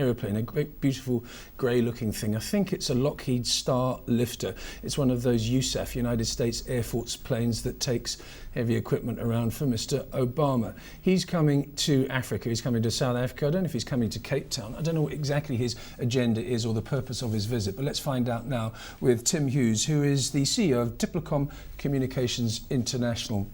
aeroplane, a great, beautiful, grey-looking thing. I think it's a Lockheed Star lifter. It's one of those USAF, United States Air Force planes that takes heavy equipment around for Mr. Obama. He's coming to Africa. He's coming to South Africa. I don't know if he's coming to Cape Town. I don't know what exactly his agenda is or the purpose of his visit, but let's find out now with Tim Hughes, who is the CEO of Diplocom Communications International.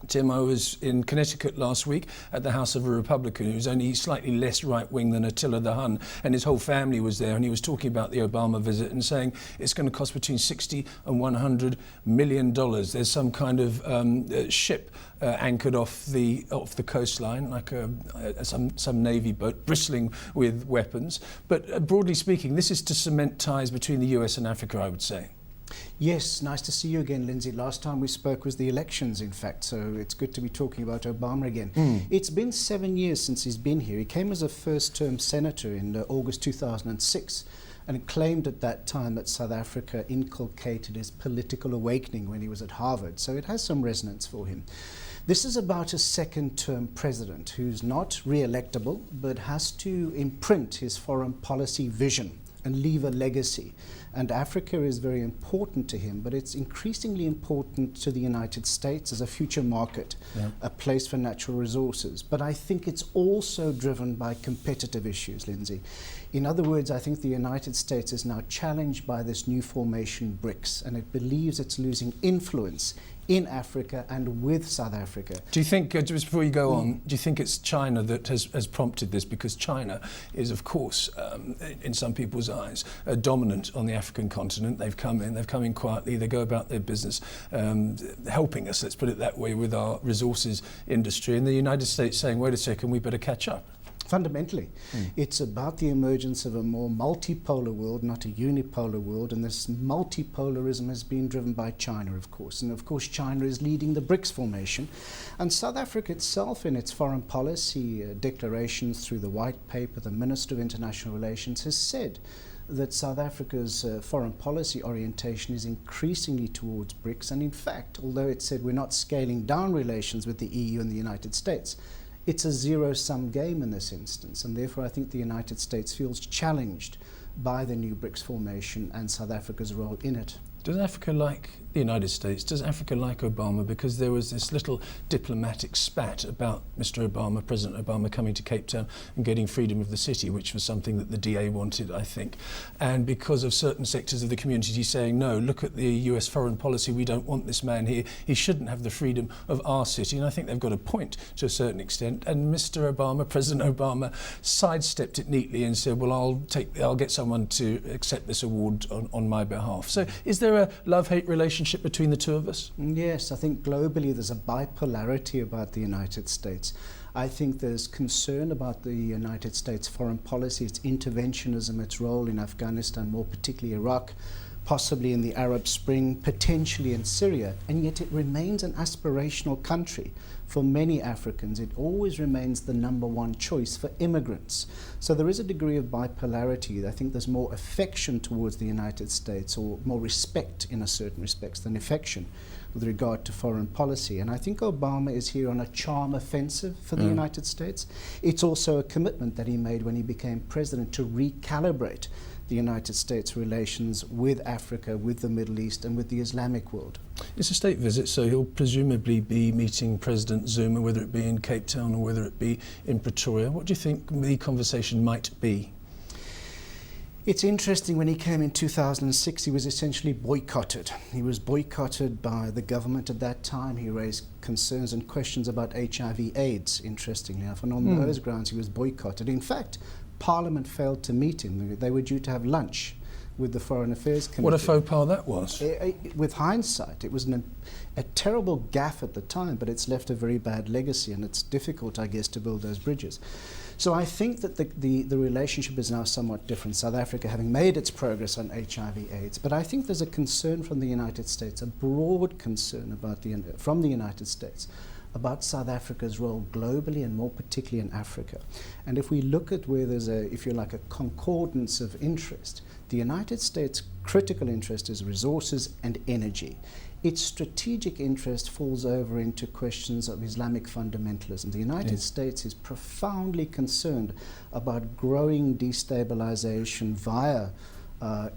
Tim, I was in Connecticut last week at the house of a Republican who's only slightly less right-wing than Attila the Hun, and his whole family was there, and he was talking about the Obama visit and saying it's going to cost between $60 and $100 million. There's some kind of ship anchored off the coastline, like some Navy boat bristling with weapons. But broadly speaking, this is to cement ties between the US and Africa, I would say. Yes, nice to see you again, Lindsay. Last time we spoke was the elections, in fact, so it's good to be talking about Obama again. It's been 7 years since he's been here. He came as a first-term senator in August 2006 and claimed at that time that South Africa inculcated his political awakening when he was at Harvard, so it has some resonance for him. This is about a second-term president who's not re-electable, but has to imprint his foreign policy vision and leave a legacy. And Africa is very important to him, but it's increasingly important to the United States as a future market, a place for natural resources. But I think it's also driven by competitive issues, Lindsay. In other words, I think the United States is now challenged by this new formation, BRICS, and it believes it's losing influence in Africa and with South Africa. Do you think, just before you go on, do you think it's China that has prompted this? Because China is, of course, in some people's eyes, dominant on the African continent. They've come in quietly, they go about their business, helping us, let's put it that way, with our resources industry. And the United States saying, wait a second, we better catch up. Fundamentally, it's about the emergence of a more multipolar world, not a unipolar world, and this multipolarism has been driven by China, of course. And of course, China is leading the BRICS formation. And South Africa itself, in its foreign policy declarations through the White Paper, the Minister of International Relations has said that South Africa's foreign policy orientation is increasingly towards BRICS. And in fact, although it said we're not scaling down relations with the EU and the United States, it's a zero-sum game in this instance, and therefore I think the United States feels challenged by the new BRICS formation and South Africa's role in it. Does Africa like the United States? Does Africa like Obama? Because there was this little diplomatic spat about Mr. Obama, President Obama, coming to Cape Town and getting freedom of the city, which was something that the DA wanted, I think. And because of certain sectors of the community saying, no, look at the US foreign policy, we don't want this man here, he shouldn't have the freedom of our city. And I think they've got a point to a certain extent. And Mr. Obama, President Obama, sidestepped it neatly and said, well, I'll get someone to accept this award on my behalf. So is there a love-hate relationship between the two of us? Yes, I think globally there's a bipolarity about the United States. I think there's concern about the United States foreign policy, its interventionism, its role in Afghanistan, more particularly Iraq, possibly in the Arab Spring, potentially in Syria, and yet it remains an aspirational country. For many Africans, it always remains the #1 choice for immigrants. So there is a degree of bipolarity. I think there's more affection towards the United States, or more respect in a certain respects than affection with regard to foreign policy. And I think Obama is here on a charm offensive for the United States. It's also a commitment that he made when he became president to recalibrate the United States' relations with Africa, with the Middle East, and with the Islamic world. It's a state visit, so he'll presumably be meeting President Zuma, whether it be in Cape Town or whether it be in Pretoria. What do you think the conversation might be? It's interesting, when he came in 2006, he was essentially boycotted. He was boycotted by the government at that time. He raised concerns and questions about HIV/AIDS, interestingly enough, and on those grounds he was boycotted. In fact, Parliament failed to meet him. They were due to have lunch with the Foreign Affairs Committee. What a faux pas that was. With hindsight, it was a terrible gaffe at the time, but it's left a very bad legacy, and it's difficult, I guess, to build those bridges. So I think that the relationship is now somewhat different, South Africa having made its progress on HIV/AIDS. But I think there's a concern from the United States, a broad concern from the United States about South Africa's role globally and more particularly in Africa. And if we look at where there's if you like, a concordance of interest, The United States' critical interest is resources and energy. Its strategic interest falls over into questions of Islamic fundamentalism. The United States is profoundly concerned about growing destabilization via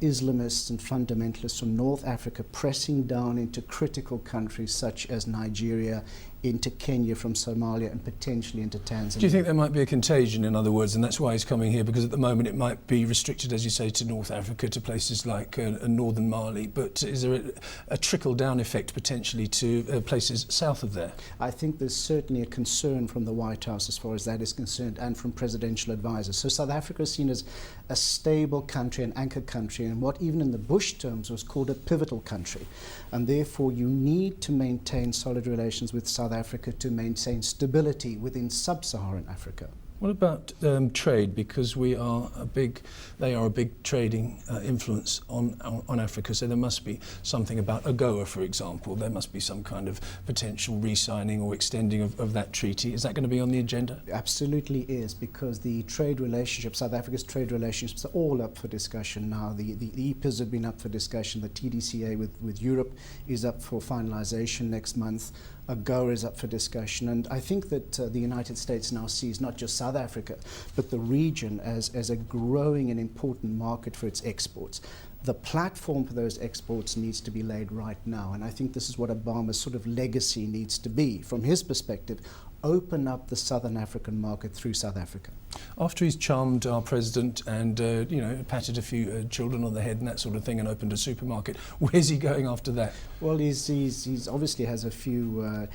Islamists and fundamentalists from North Africa pressing down into critical countries such as Nigeria, into Kenya from Somalia, and potentially into Tanzania. Do you think there might be a contagion, in other words, and that's why he's coming here? Because at the moment it might be restricted, as you say, to North Africa, to places like northern Mali, but is there a trickle-down effect potentially to places south of there? I think there's certainly a concern from the White House as far as that is concerned, and from presidential advisors. So South Africa is seen as a stable country, an anchor country, and what even in the Bush terms was called a pivotal country. And therefore you need to maintain solid relations with South Africa to maintain stability within sub-Saharan Africa. What about trade? Because they are a big trading influence on Africa, so there must be something about AGOA, for example. There must be some kind of potential re-signing or extending of that treaty. Is that going to be on the agenda? Absolutely is, because the trade relationships, South Africa's trade relationships, are all up for discussion now. The EPAs have been up for discussion. The TDCA with Europe is up for finalization next month. AGOA is up for discussion, and I think that the United States now sees not just South Africa, but the region as a growing and important market for its exports. The platform for those exports needs to be laid right now, and I think this is what Obama's sort of legacy needs to be. From his perspective, open up the Southern African market through South Africa. After he's charmed our president and patted a few children on the head and that sort of thing and opened a supermarket, where's he going after that? Well, he's obviously has a few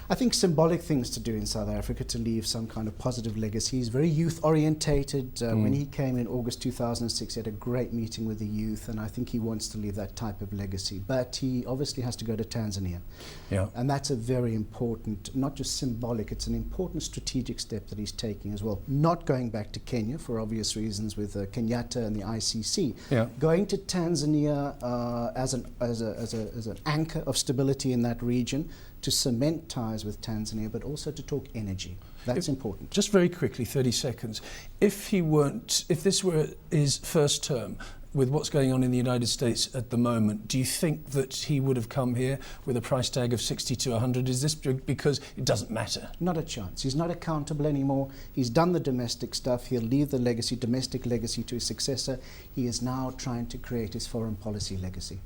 I think symbolic things to do in South Africa to leave some kind of positive legacy. He's very youth orientated. When he came in August 2006, he had a great meeting with the youth, and I think he wants to leave that type of legacy. But he obviously has to go to Tanzania. Yeah. And that's a very important, not just symbolic, it's an important strategic step that he's taking as well. Not going back to Kenya for obvious reasons with Kenyatta and the ICC. Yeah. Going to Tanzania as an anchor of stability in that region, to cement ties with Tanzania, but also to talk energy. That's important. Just very quickly, 30 seconds. If this were his first term, with what's going on in the United States at the moment, do you think that he would have come here with a price tag of 60 to 100? Is this because it doesn't matter? Not a chance. He's not accountable anymore. He's done the domestic stuff. He'll leave the domestic legacy to his successor. He is now trying to create his foreign policy legacy.